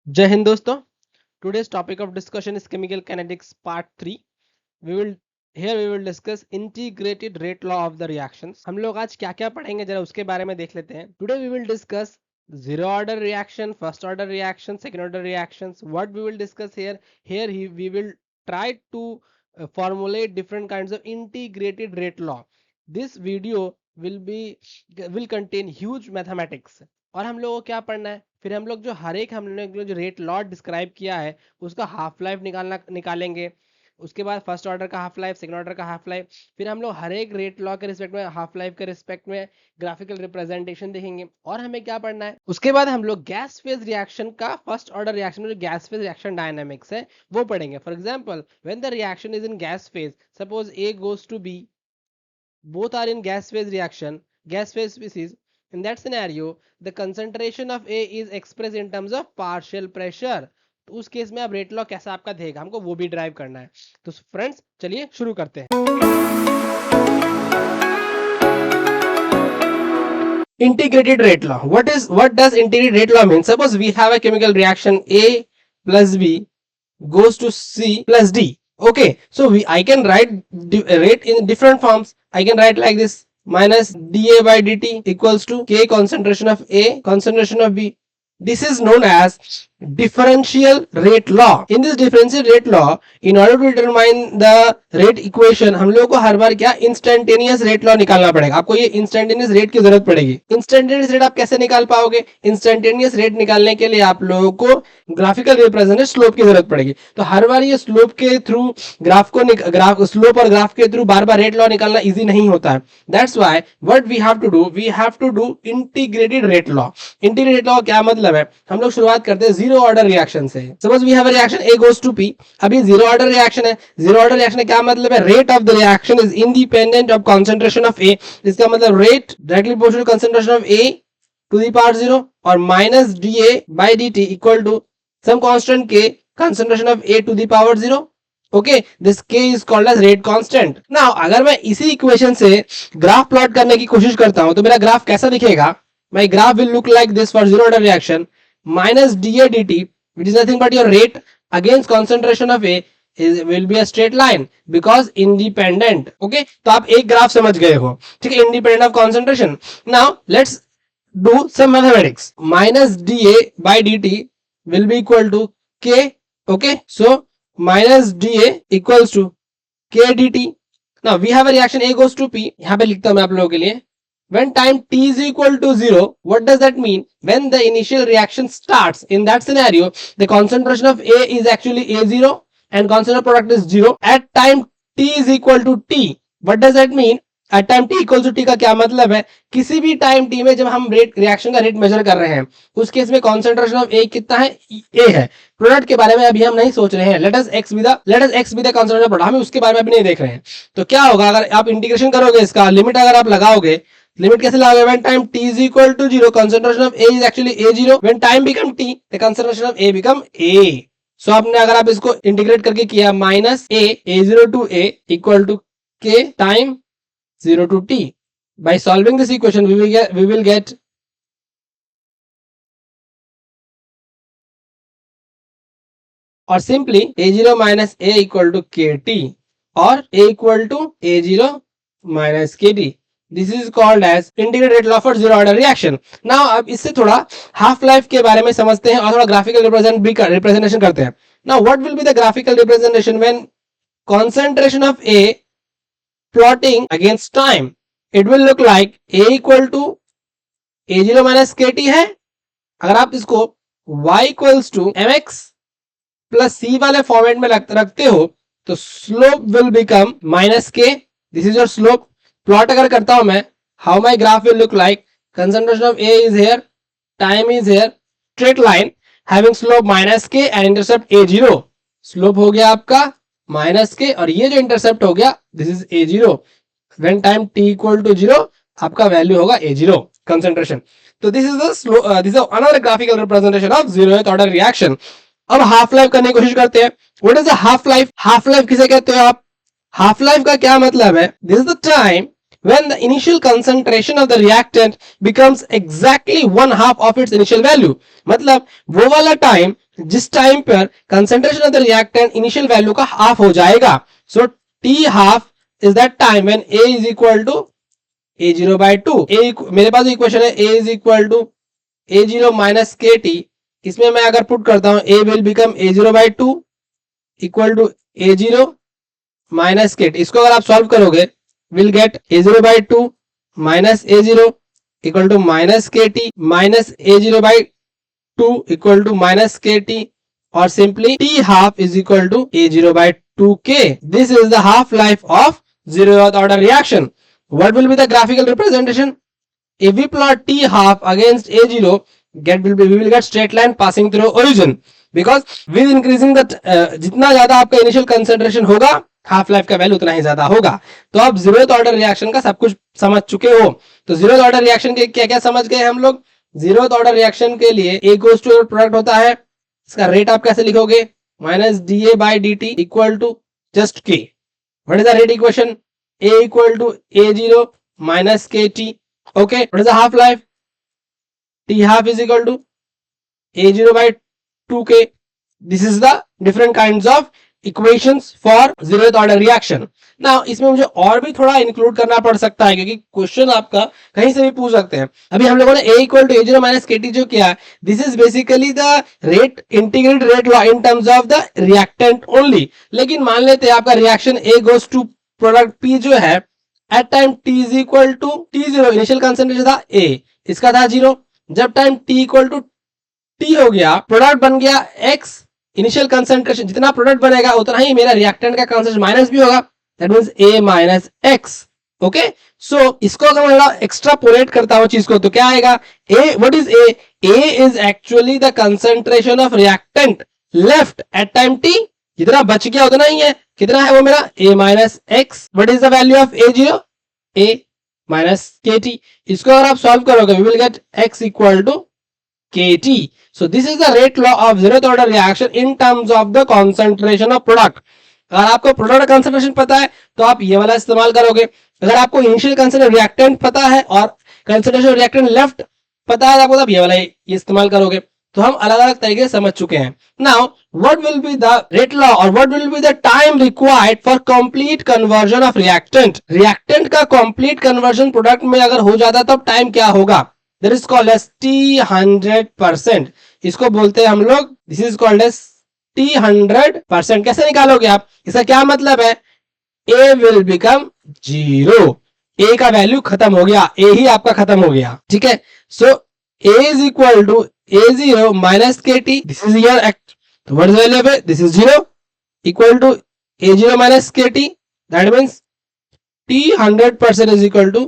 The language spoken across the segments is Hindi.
जय हिंद दोस्तों. Today's topic of discussion is chemical kinetics part 3. We will we will discuss integrated rate law of the reactions. हम लोग आज क्या क्या पढ़ेंगे जरा उसके बारे में देख लेते हैं. Today we will discuss zero order reaction, first order reaction, second order reactions. What we will discuss we will try to formulate different kinds of integrated rate law. This video will contain huge mathematics. और हम लोगों को क्या पढ़ना है, फिर हम लोग जो हर एक हम लोग जो रेट लॉ डिस्क्राइब किया है उसका हाफ लाइफ निकालेंगे. उसके बाद फर्स्ट ऑर्डर का हाफ लाइफ, सेकंड ऑर्डर का हाफ लाइफ, फिर हम लोग हर एक रेट लॉ के रिस्पेक्ट में हाफ लाइफ के रिस्पेक्ट में ग्राफिकल रिप्रेजेंटेशन देखेंगे. और हमें क्या पढ़ना है, उसके बाद हम लोग गैस फेज रिएक्शन का फर्स्ट ऑर्डर रिएक्शन में जो गैस फेज रिएक्शन डायनामिक्स है वो पढ़ेंगे. For example, when the reaction is in gas phase, suppose A goes to B, both are in gas phase species. In that scenario, the concentration of A is expressed in terms of partial pressure. तो उस केस में अब रेट लॉ कैसा आपका देगा, हमको वो भी ड्राइव करना है. तो फ्रेंड्स चलिए शुरू करते हैं. Integrated rate law. What does integrated rate law mean? Suppose we have a chemical reaction A plus B goes to C plus D. Okay, so I can write rate in different forms. I can write like this: minus dA by dt equals to K concentration of A, concentration of B. This is known as differential rate law. In this differential rate law, in order to determine the rate equation, हम लोगों को हर बार क्या इंस्टेंटेनियस रेट लॉ निकालना पड़ेगा. आपको ये इंस्टेंटेनियस रेट की जरूरत पड़ेगी. इंस्टेंटेनियस रेट आप कैसे निकाल पाओगे? इंस्टेंटेनियस रेट निकालने के लिए आप लोगों को ग्राफिकल रिप्रेजेंटेशन स्लोप की जरूरत पड़ेगी. तो हर बार ये स्लोप के थ्रू स्लोप और ग्राफ के थ्रू बार बार रेट लॉ निकालना इजी नहीं होता है. That's why what we have to do integrated rate law. Integrated rate law क्या मतलब है? हम लोग शुरुआत करते हैं जीरो ऑर्डर रिएक्शन से. Suppose we have a reaction A goes to P. अभी जीरो ऑर्डर रिएक्शन है. जीरो ऑर्डर रिएक्शन क्या मतलब है? Rate of the reaction is independent of concentration of A. इसका मतलब rate directly proportional to concentration of A to the power 0 और minus dA by dt equal to some constant K, concentration of A to the power 0. Okay, this K is called as rate constant. Now अगर मैं इसी इक्वेशन से ग्राफ प्लॉट करने की कोशिश करता हूं तो मेरा ग्राफ कैसा दिखेगा? My graph will look like this for zero order reaction. Minus dA dt, which is nothing but your rate against concentration of A, will be a straight line because independent. Okay, तो आप एक ग्राफ समझ गए हो. ठीक है, independent of concentration. Now let's do some mathematics. Minus dA by dt will be equal to K. Okay, so minus dA equals to K dt. Now we have a reaction A goes to P. यहाँ पे लिखता हूं मैं आप लोगों के लिए. When time t is equal to 0, what does that mean? When the initial reaction starts, in that scenario, the concentration of A is actually A0 and concentration product is 0. At time t is equal to t, what does that mean? At time t equals to t का क्या मतलब है? किसी भी टाइम t में जब हम रिएक्शन का रेट मेजर कर रहे हैं उस केस में कॉन्सेंट्रेशन ऑफ A कितना है? A है. प्रोडक्ट के बारे में अभी हम नहीं सोच रहे हैं. Let us x be the concentration product. हम उसके बारे में अभी नहीं देख रहे हैं. तो क्या होगा अगर आप इंटीग्रेशन करोगे, इसका लिमिट अगर आप लगाओगे, लिमिट कैसे लगाओगे? When time t is equal to 0, concentration of A is actually A0. When time become t, the concentration of A become A. So आपने अगर आप इसको इंटीग्रेट करके किया minus A0 to A equal to K time 0 to t. By solving this equation, we will get or simply A0 minus A equal to KT or A equal to A0 minus KT. This is called as integrated rate law for zero order reaction. Now अब इससे थोड़ा हाफ लाइफ के बारे में समझते हैं और थोड़ा ग्राफिकल रिप्रेजेंटेशन करते हैं. Now what will be the graphical representation when concentration of A plotting against time? It will look like A equal to A0 minus KT है. अगर आप इसको Y equals to mx plus C वाले फॉर्मेट में रखते हो तो स्लोप विल बिकम माइनस के. This is your slope. Plot अगर करता हूं मैं, how my graph will look like? Concentration of A is here, time is here, straight line having slope minus के एंड इंटरसेप्ट A0. स्लोप हो गया आपका माइनस के और ये जो इंटरसेप्ट हो गया this is A0. When time t equal to 0 आपका वैल्यू होगा A0 कंसंट्रेशन. तो this is another graphical representation of zeroth order reaction. अब हाफ लाइफ करने की कोशिश करते हैं. What is the half life? Half life किसे कहते हो आप? हाफ लाइफ का क्या मतलब है? This is the time when the initial concentration of the reactant becomes exactly one half of its initial value. मतलब वो वाला टाइम जिस टाइम पर concentration of the reactant initial value का हाफ हो जाएगा. So T half is that time when A is equal to A0 by 2. मेरे पास इक्वेशन है A is equal to A0 minus KT. इसमें मैं अगर पुट करता हूं A will become A0 by 2 equal to A0 minus KT. इसको अगर आप सॉल्व करोगे will get A0 by 2 minus A0 equal to minus KT minus A0 by 2 equal to minus KT, or simply T half is equal to A0 by 2K. This is the half life of zeroth order reaction. What will be the graphical representation? If we plot T half against A0, we will get straight line passing through origin, because with increasing the जितना ज्यादा आपका इनिशियल कंसेंट्रेशन होगा हाफ लाइफ का वैल्यू उतना ही ज्यादा होगा. तो आप जीरोथ ऑर्डर रिएक्शन का सब कुछ समझ चुके हो. तो जीरोथ ऑर्डर रिएक्शन के क्या क्या समझ गए हम लोग. जीरोथ ऑर्डर रिएक्शन के लिए A गोज टू प्रोडक्ट होता है, इसका रेट आप कैसे लिखोगे, minus DA by DT equal to just K. What is the rate equation? A equal to A0 minus KT. Okay, what is the half life? T half is equal to A0 by 2K. This is the different kinds of equations for zeroth order reaction. Now इसमें मुझे और भी थोड़ा इंक्लूड करना पड़ सकता है, क्योंकि क्वेश्चन आपका कहीं से भी पूछ सकते हैं. अभी हम लोगों ने A equal to A0 minus KT जो किया है, this is basically the rate integrated rate law in terms of the reactant only. लेकिन मान लेते हैं आपका reaction A goes to product P जो है at time T is equal to T0, initial concentration था A, इसका था 0. जब time T equal to T हो गया, प्रोडक्ट बन गया X, इनिशियल कंसेंट्रेशन जितना प्रोडक्ट बनेगा उतना ही मेरा रिएक्टेंट का कंसेंट्रेशन माइनस भी होगा, that means A minus X. Okay, so इसको अगर मैं एक्स्ट्रापोलेट करता हूं चीज को तो क्या आएगा, A, what is A? A is actually the concentration of reactant left eight time T. जितना बच गया उतना ही है. कितना है वो मेरा A minus X. What is the value of A0? A minus KT. इसको अगर आप सॉल्व करोगे we will get X equal to KT. So this is the rate law of zeroth order reaction in terms of the concentration of product. अगर आपको प्रोडक्ट कंसंट्रेशन पता है तो आप ये वाला इस्तेमाल करोगे. अगर आपको इनिशियल कंसंट्रेशन रिएक्टेंट पता है और कंसंट्रेशन रिएक्टेंट लेफ्ट पता है आपको, तब ये वाला ये इस्तेमाल करोगे. तो हम अलग अलग तरीके से समझ चुके हैं. Now what will be the rate law और what will be the time required for complete conversion of reactant. Reactant का कंप्लीट कन्वर्जन प्रोडक्ट में अगर हो जाता तब टाइम क्या होगा, that is called as T100%. इसको बोलते हैं हम लोग, this is called as T100%. कैसे निकालोगे आप, इसका क्या मतलब है, A विल बिकम 0. A का वैल्यू खत्म हो गया, A ही आपका खत्म हो गया. ठीक है, सो A is equal to A0 minus KT. This is your act. So what is the value of A? This is 0 equal to A0 minus KT. That means T100% is equal to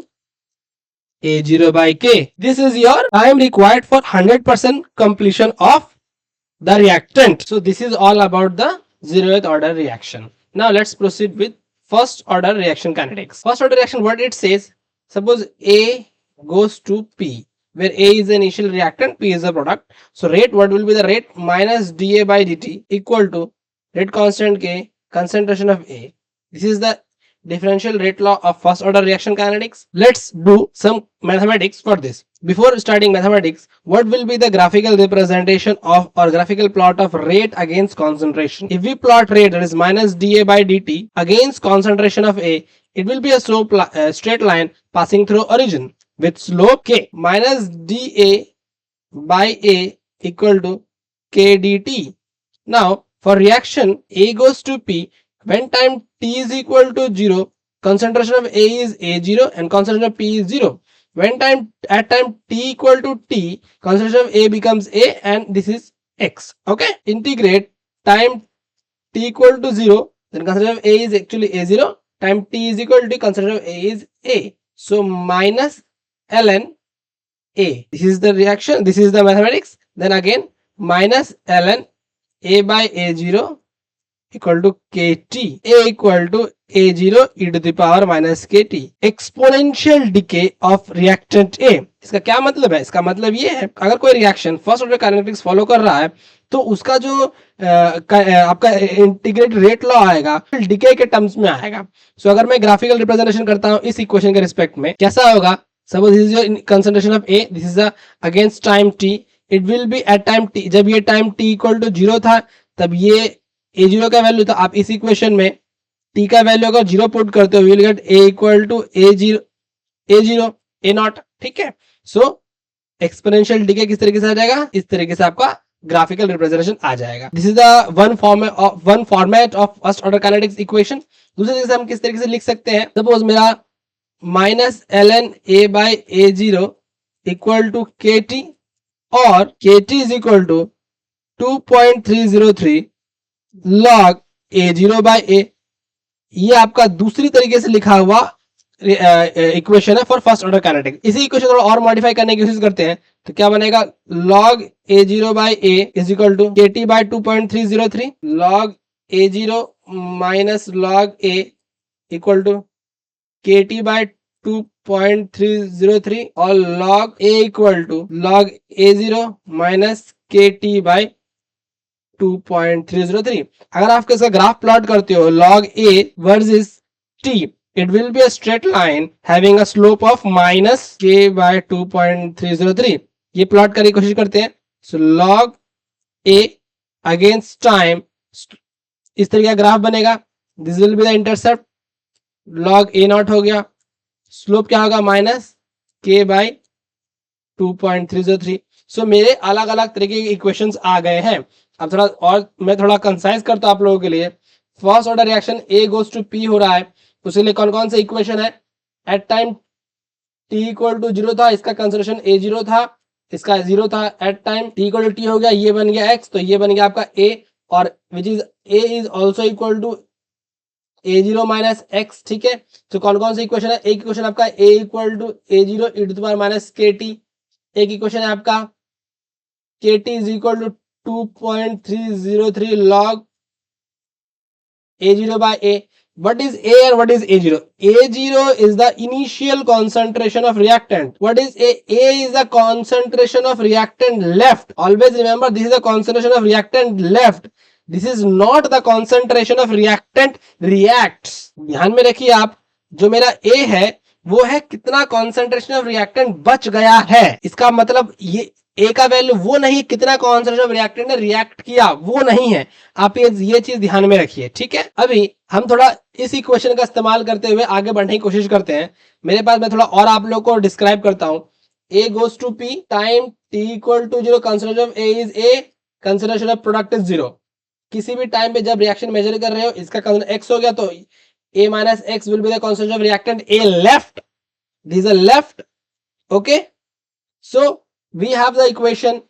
A0 by K. This is your time required for 100% completion of the reactant. So this is all about the zeroth order reaction. Now let's proceed with first order reaction kinetics. First order reaction, what it says, suppose A goes to P, where A is the initial reactant, P is the product. So rate, what will be the rate? Minus dA by dt equal to rate constant K, concentration of A. This is the differential rate law of first order reaction kinetics. Let's do some mathematics for this. Before starting mathematics, what will be the graphical representation of or graphical plot of rate against concentration? If we plot rate, that is minus dA by dt against concentration of A, it will be a slope straight line passing through origin with slope K. Minus dA by A equal to K dt. Now for reaction A goes to P, when time T is equal to 0, concentration of A is A0 and concentration of P is 0. When at time T equal to T, concentration of A becomes A and this is X. Okay, integrate time T equal to 0, then concentration of A is actually A0, time T is equal to concentration of A is A. So minus ln A. This is the reaction, this is the mathematics. Then again minus ln A by A0 equal to KT. A equal to A0 e to the power minus KT. Exponential decay of reactant A. इसका क्या मतलब है, इसका मतलब ये है अगर कोई reaction first order kinetics follow कर रहा है तो उसका जो आपका इंटीग्रेटेड रेट लॉ आएगा डिके के टर्म्स में आएगा. सो अगर मैं ग्राफिकल रिप्रेजेंटेशन करता हूं इस इक्वेशन के रिस्पेक्ट में, कैसा होगा, suppose this is your concentration of A, this is the against time T, it will be at time T, जब ये टाइम टी इक्वल टू 0 था तब ये ए जीरो का वैल्यू था। आप इस इक्वेशन में टी का वैल्यू अगर 0 पुट करते हो will get A equal to A zero A naught. ठीक है, सो एक्सपोनेंशियल डीके किस तरीके से आ जाएगा, इस तरीके से आपका ग्राफिकल रिप्रेजेंटेशन आ जाएगा। This is the one format of first order kinetics equation. दूसरे तरीके से हम किस तरीके से लिख सकते हैं, सपोज मेरा minus L N A by A zero equal to K T और K T is equal to 2.303 log A zero by A. ये आपका दूसरी तरीके से लिखा हुआ इक्वेशन है फॉर फर्स्ट ऑर्डर काइनेटिक्स। इसी इक्वेशन को और मॉडिफाई करने की कोशिश करते हैं तो क्या बनेगा, log A zero by A is equal to K T by 2.303 log A zero minus log A equal to K T by 2.303 और log A equal to log A zero minus K T by 2.303। अगर आप इसका ग्राफ प्लॉट करते हो log a versus t, it will be a straight line having a slope of minus k by 2.303। ये प्लॉट करने की कोशिश करते हैं। so log a against time इस तरीके का ग्राफ बनेगा। this will be the intercept, log a not हो गया, स्लोप क्या होगा माइनस k बाई 2.303। सो मेरे अलग अलग तरीके के इक्वेशंस आ गए हैं। अब थोड़ा और मैं थोड़ा कंसाइज करता हूं आप लोगों के लिए। First order reaction A goes to P हो रहा है, उसके लिए कौन कौन से इक्वेशन है, at time T equal to 0 था, इसका कंसिडरेशन ए जीरो था, इसका 0 था। At time T equal to T हो गया, ये बन गया एक्स, तो ये बन गया आपका ए, और which is A is also equal to A zero minus X. ठीक है, तो कौन कौन से इक्वेशन है, एक इक्वेशन आपका A equal to A zero E to the power minus K T, एक इक्वेशन है आपका K T is equal to 2.303 log a0 by a. What is a and what is a0? a0 is the initial concentration of reactant. What is a? A is the concentration of reactant left. Always remember, this is the concentration of reactant left. This is not the concentration of reactant reacts. ध्यान में रखिए आप, जो मेरा a है वो है कितना कॉन्सेंट्रेशन ऑफ रिएक्टेंट बच गया है। इसका मतलब ये ए का वैल्यू वो नहीं कितना कॉन्सेंट्रेशन ऑफ रिएक्टेंट ने रिएक्ट किया, वो नहीं है। आप ये चीज ध्यान में रखिए। ठीक है, अभी हम थोड़ा इस इक्वेशन का इस्तेमाल करते हुए आगे बढ़ने की कोशिश करते हैं। मेरे पास मैं थोड़ा और आप लोग को डिस्क्राइब करता हूं। A goes to P time T equal to 0, consideration of A is A, consideration of product is 0। किसी भी टाइम पे जब रिएक्शन मेजर कर रहे हो, इसका कंसिडरेशन एक्स हो गया तो a minus x will be the concentration of reactant A left. This is a left. Okay. So we have the equation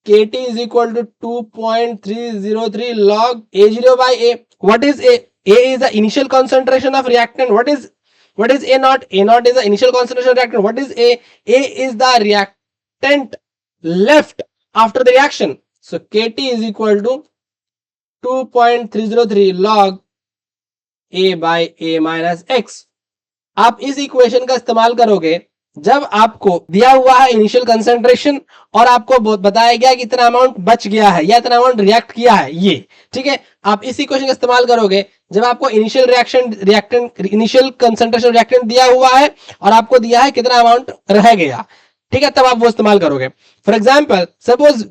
Kt is equal to 2.303 log A0 by A. What is A? A is the initial concentration of reactant. What is A naught? A naught is the initial concentration of reactant. What is A? A is the reactant left after the reaction. So Kt is equal to 2.303 log a by a minus x। आप इस इक्वेशन का इस्तेमाल करोगे जब आपको दिया हुआ है इनिशियल कंसेंट्रेशन और आपको बताया गया कि इतना अमाउंट बच गया है या इतना अमाउंट रिएक्ट किया है ये। ठीक है, आप इस इक्वेशन का इस्तेमाल करोगे जब आपको इनिशियल कंसेंट्रेशन रिएक्टेंट दिया हुआ है और आपको दिया है कितना अमाउंट रह गया। ठीक है, तब आप वो इस्तेमाल करोगे। फॉर एग्जाम्पल सपोज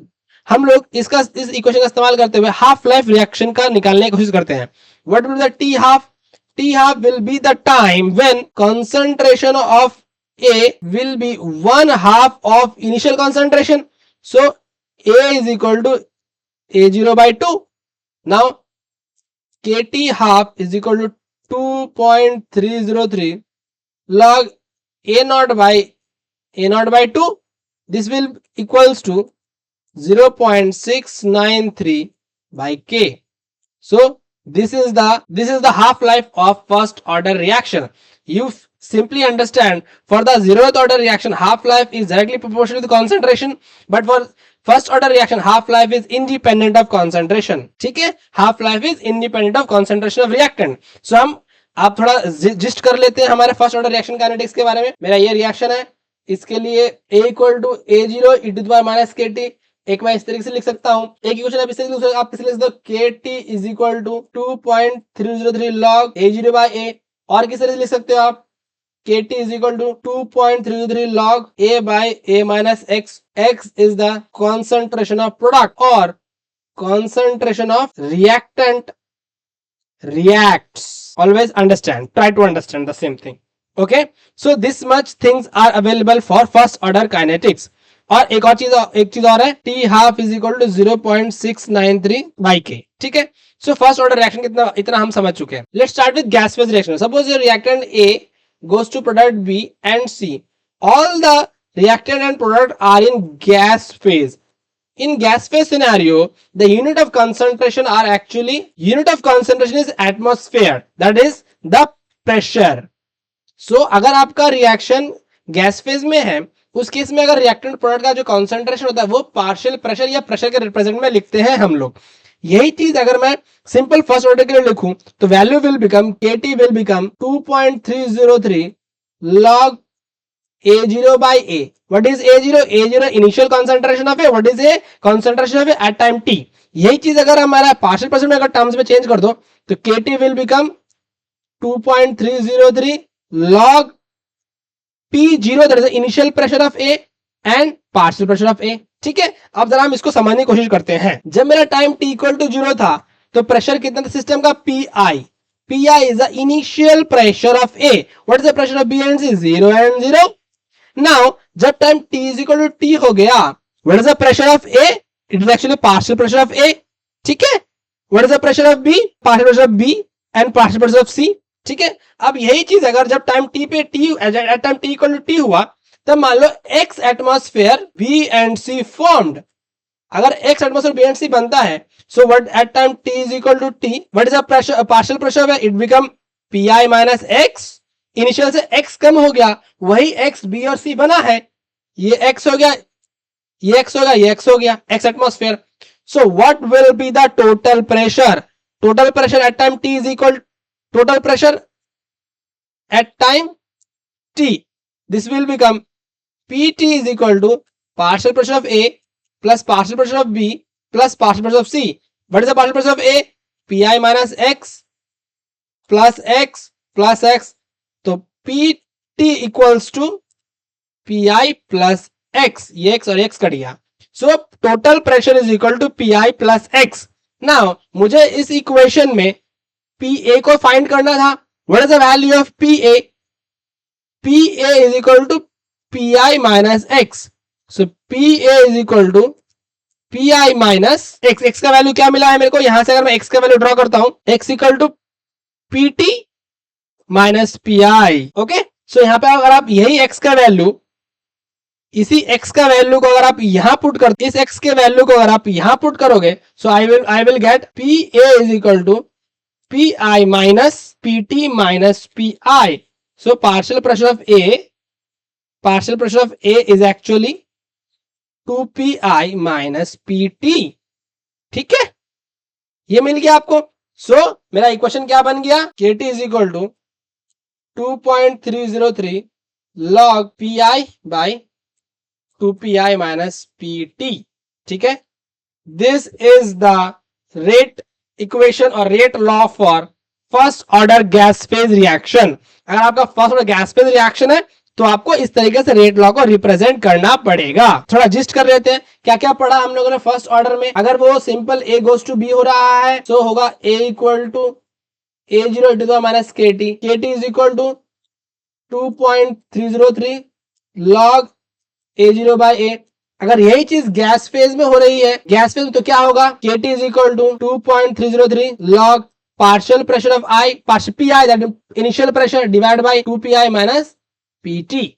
हम लोग इस इक्वेशन का इस्तेमाल करते हुए हाफ लाइफ रिएक्शन का निकालने की कोशिश करते हैं। What will be the T half? T half will be the time when concentration of A will be 1/2 of initial concentration. So A is equal to A0 by 2. Now Kt half is equal to 2.303 log A naught by 2. This will equals to 0.693 by K. So this is the half life of first order reaction. You simply understand for the zeroth order reaction half life is directly proportional to the concentration, but for first order reaction half life is independent of concentration. ठीक है, half life is independent of concentration of reactant. So हम आप थोड़ा जिस्ट कर लेते हैं हमारे फर्स्ट ऑर्डर रिएक्शन काइनेटिक्स के बारे में। मेरा ये रिएक्शन है, इसके लिए A equal to A0 e to the power minus KT। एक मैं इस तरीके से लिख सकता हूं, एक इक्वेशन आप इससे दूसरा आप किसे लिख सकते हो, Kt is equal to 2.303 log A0 by A। और किस तरह से लिख सकते हो आप, Kt is equal to 2.33 log A by A minus X. X is the concentration of product or concentration of reactant reacts. Always understand, try to understand the same thing. Okay, so this much things are available for first order kinetics. और एक चीज और है, T half is equal to 0.693 by K. ठीक है, सो फर्स्ट ऑर्डर रिएक्शन कितना, इतना हम समझ चुके हैं. Let's start with gas phase reaction. Suppose your reactant A goes to product B and C. All the reactant and product are in gas phase. In gas phase scenario, the unit of concentration is atmosphere. That is the pressure. So अगर आपका रिएक्शन गैस फेज में है, उस केस में अगर रिएक्टेंट प्रोडक्ट का जो कॉन्सेंट्रेशन होता है वो पार्शियल प्रेशर या प्रेशर के रिप्रेजेंट में लिखते हैं हम लोग. यही चीज अगर मैं सिंपल फर्स्ट ऑर्डर के लिए लिखूं तो value will become Kt will become 2.303 log A0 by A. What is A0? A0 initial concentration of A. What is A? Concentration of A at time T. यही चीज अगर हमारा पार्शियल प्रेशर में अगर टर्म्स में चेंज कर दो तो Kt will become 2.303 log P0, that is the initial pressure of A and partial pressure of A. ठीक है, अब जरा हम इसको समझने की कोशिश करते हैं. जब मेरा टाइम T इक्वल टू 0 था तो प्रेशर कितना था सिस्टम का? Pi. Pi is the initial pressure of A. What is the pressure of B and C? 0 and 0. Now जब time T is equal to T हो गया, what is the pressure of A? It is actually partial pressure of A. ठीक है, what is the pressure of B? Partial pressure of B and partial pressure of C. ठीक है, अब यही चीज अगर जब टाइम T पे at time T equal to T हुआ तब मान लो X atmosphere B and C formed. अगर X atmosphere B and C बनता है, so what at time T is equal to T, what is the pressure, partial pressure of it become Pi minus X. Initial से X कम हो गया, वही X B और C बना है, ये X हो गया, ये X हो गया, ये X हो गया, X atmosphere. So what will be the total pressure? Total pressure at time T is equal total pressure at time T. This will become Pt is equal to partial pressure of A plus partial pressure of B plus partial pressure of C. What is the partial pressure of A? Pi minus X plus X plus X. तो Pt equals to Pi plus X. ये X और X कट गया. So total pressure is equal to Pi plus X. Now मुझे इस इक्वेशन में Pa को फाइंड करना था. What is the value of Pa? Pa is equal to Pi minus X. So Pa is equal to Pi minus X. X का वैल्यू क्या मिला है मेरे को? यहां से अगर मैं X का वैल्यू ड्रॉ करता हूं, X equal to Pt minus Pi. Okay, so यहां पे अगर आप यही X का वैल्यू, इसी X का वैल्यू को अगर आप यहां पुट कर, इस X के वैल्यू को अगर आप यहां पुट करोगे, so I will get Pa is equal to Pi minus Pt minus Pi. So partial pressure of A is actually 2Pi minus Pt. ठीक है, ये मिल गया आपको. सो मेरा इक्वेशन क्या बन गया? Kt is equal to 2.303 log Pi by 2Pi minus Pt. ठीक है, this is the rate equation और rate law for first order gas phase reaction. अगर आपका first order gas phase reaction है तो आपको इस तरीके से रेट लॉ को रिप्रेजेंट करना पड़ेगा. थोड़ा जिस्ट कर लेते हैं क्या क्या पढ़ा हम लोगों ने फर्स्ट ऑर्डर में. अगर वो simple A goes to B हो रहा है तो होगा A equal to A0 to the minus KT. KT is equal to 2.303 log A0 by A. अगर यही चीज गैस फेज में हो रही है, गैस फेज में, तो क्या होगा? KT is equal to 2.303 log partial pressure of I, partial Pi, that initial pressure, divided by 2Pi minus Pt.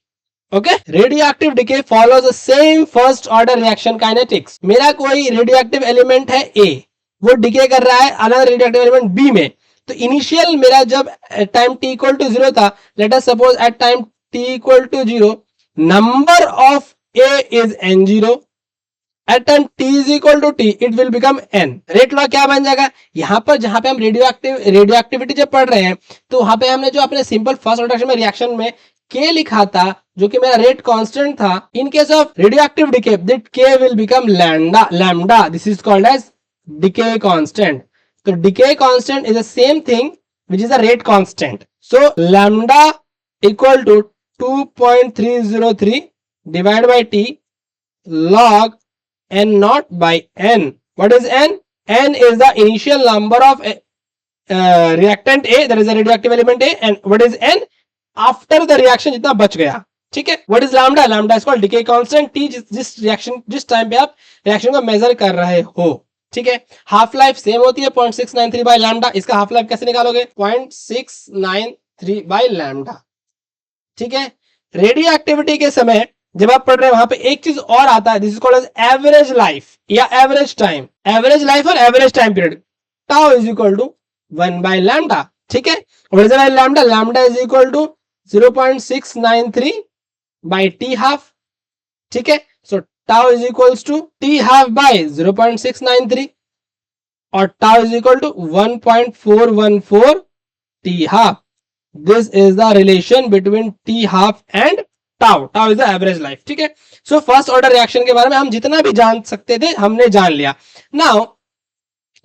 Okay, radioactive decay follows the same first order reaction kinetics. मेरा कोई रेडियोएक्टिव एलिमेंट है A, वो डिके कर रहा है अनदर रेडियोएक्टिव एलिमेंट B में. तो इनिशियल मेरा जब टाइम T इक्वल टू 0 था, let us suppose at time T equal to 0 number of A is N0. At time T is equal to T, it will become N. Rate law क्या बन जाएगा? यहाँ पर जहां पे हम रेडियोएक्टिविटी जब पढ़ रहे हैं तो वहां पे हमने जो अपने सिंपल फर्स्ट ऑर्डर में रिएक्शन में K लिखा था, जो कि मेरा रेट कांस्टेंट था. In case of radioactive decay, that K will become lambda. This is called as decay constant. So decay constant is the same thing which is a rate constant. So lambda equal to 2.303 divide by T log n naught by n. What is n? N is the initial number of reactant A, that is the radioactive element A, and what is n? After the reaction जितना बच गया. ठीक है. What is lambda? Lambda is called decay constant. T जिस टाइम पे आप रिएक्शन को मेजर कर रहे हो. ठीक है. हाफ लाइफ सेम होती है 0.693 बाय लैम्डा. इसका हाफ लाइफ कैसे निकालोगे? 0.693 बाय लैम्डा. ठीक है. रेडियो एक्टिविटी के समय जब आप पढ़ रहे हैं वहां पे एक चीज और आता है, this is called as average life या एवरेज टाइम. एवरेज लाइफ और average time period. Tau is equal to 1 by lambda. ठीक है. What is lambda? Lambda is equal to 0.693 by T half. ठीक है. So tau is equal to T half by 0.693 और tau is equal to 1.414 T half. This is the relation between T half and tau. Tau is the average life. ठीक है. सो फर्स्ट ऑर्डर रिएक्शन के बारे में हम जितना भी जान सकते थे हमने जान लिया. Now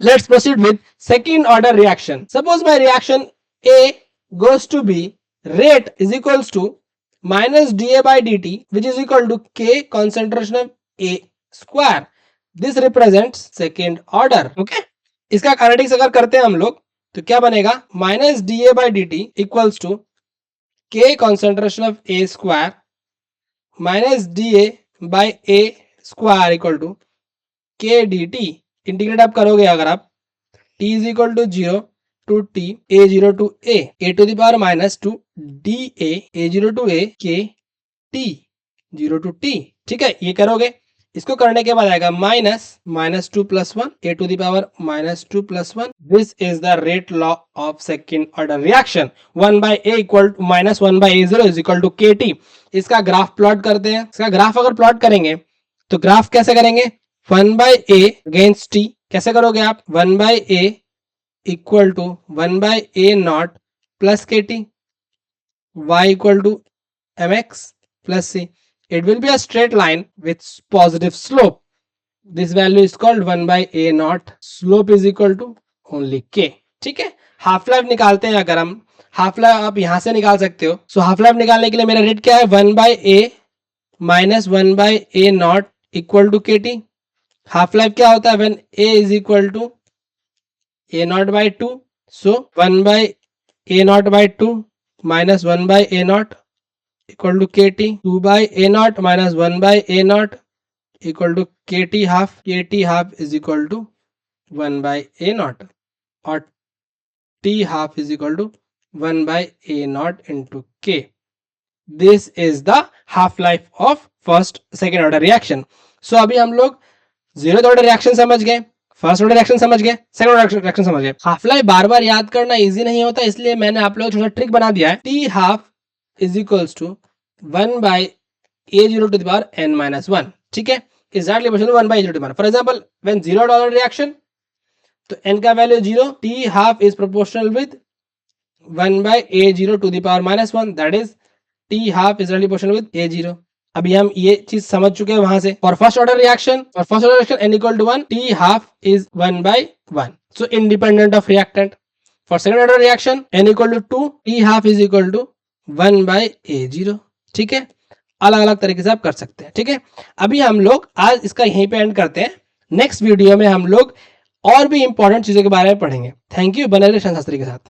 let's proceed with second order reaction. Suppose my reaction A goes to B, rate is equals to minus dA by dt which is equal to K concentration of A square. This represents second order. Okay. इसका काइनेटिक्स अगर करते हैं हम लोग तो क्या बनेगा? Minus dA by dt equals to K concentration of A square minus dA by A square equal to K dt. Integrate आप करोगे अगर आप t is equal to 0 to t a0 to a to the power minus two dA a0 to a k t 0 to t. ठीक है. ये करोगे. इसको करने के बाद आएगा minus 2 plus 1 a to the power minus 2 plus 1. This is the rate law of second order reaction. 1 by a equal to minus 1 by a0 is equal to kt. इसका ग्राफ प्लॉट करते हैं. इसका ग्राफ अगर प्लॉट करेंगे तो ग्राफ कैसे करेंगे? 1 बाय a अगेंस्ट t. कैसे करोगे आप? 1 by a equal to 1 by a naught plus kt y equal to mx plus c. It will be a straight line with positive slope. This value is called 1 by a naught. Slope is equal to only k. ठीक है. हाफ लाइफ निकालते हैं. अगर हम हाफ लाइफ आप यहां से निकाल सकते हो. सो हाफ लाइफ निकालने के लिए मेरा रेट क्या है? 1 by a minus 1 by a नॉट equal to kt. Half life क्या होता है? when a is equal to a naught by 2. So 1 by a naught by 2 minus 1 by a naught equal to kt. 2 by a naught minus 1 by a naught equal to kt half. Kt half is equal to 1 by a naught or t half is equal to 1 by a naught into k. This is the half life of first second order reaction. So अभी हम लोग जीरो ऑर्डर रिएक्शन समझ गए, फर्स्ट ऑर्डर रिएक्शन समझ गए, सेकंड ऑर्डर रिएक्शन समझ गए. हाफ लाइफ बार बार याद करना इजी नहीं होता, इसलिए मैंने आप लोगों को छोटा ट्रिक बना दिया है. T half is equals to 1 by a0 to the power n minus 1. ठीक है. is directly proportional to 1 by a0 to the power. For example, when zero order reaction, तो n का value 0, t half is proportional with 1 by a0 to the power minus 1. That is t half is directly proportional with a0. अभी हम ये चीज समझ चुके हैं वहां से. For first order reaction n equal to 1, t half is 1 by 1. So independent of reactant. For second order reaction n equal to 2, t half is equal to 1 by a0. ठीक है. अलग अलग तरीके से आप कर सकते हैं. ठीक है. अभी हम लोग आज इसका यहीं पे एंड करते हैं. नेक्स्ट वीडियो में हम लोग और भी इंपॉर्टेंट चीजों के बारे में पढ़ेंगे. Thank you. बने रहिए शास्त्री के साथ.